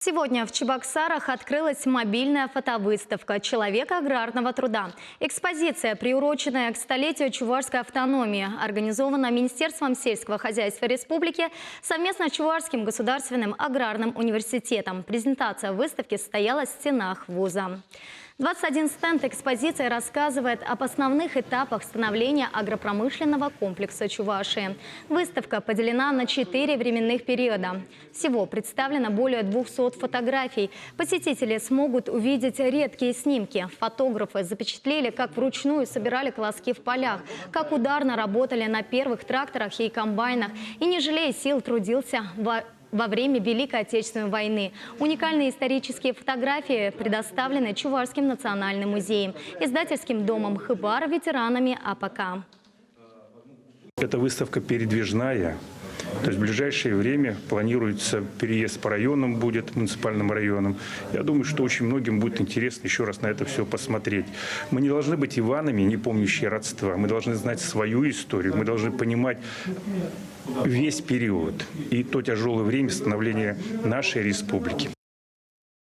Сегодня в Чебоксарах открылась мобильная фотовыставка «Человек аграрного труда». Экспозиция, приуроченная к столетию чувашской автономии, организована Министерством сельского хозяйства республики совместно с Чувашским государственным аграрным университетом. Презентация выставки состоялась в стенах вуза. 21 стенд экспозиции рассказывает об основных этапах становления агропромышленного комплекса Чувашии. Выставка поделена на 4 временных периода. Всего представлено более 200 фотографий. Посетители смогут увидеть редкие снимки. Фотографы запечатлели, как вручную собирали колоски в полях, как ударно работали на первых тракторах и комбайнах и, не жалея сил, трудился во время Великой Отечественной войны. Уникальные исторические фотографии предоставлены Чувашским национальным музеем, издательским домом «Хыбар», ветеранами АПК. Эта выставка передвижная. То есть в ближайшее время планируется переезд по районам, будет муниципальным районам. Я думаю, что очень многим будет интересно еще раз на это все посмотреть. Мы не должны быть Иванами, не помнящие родства. Мы должны знать свою историю. Мы должны понимать весь период и то тяжелое время становления нашей республики.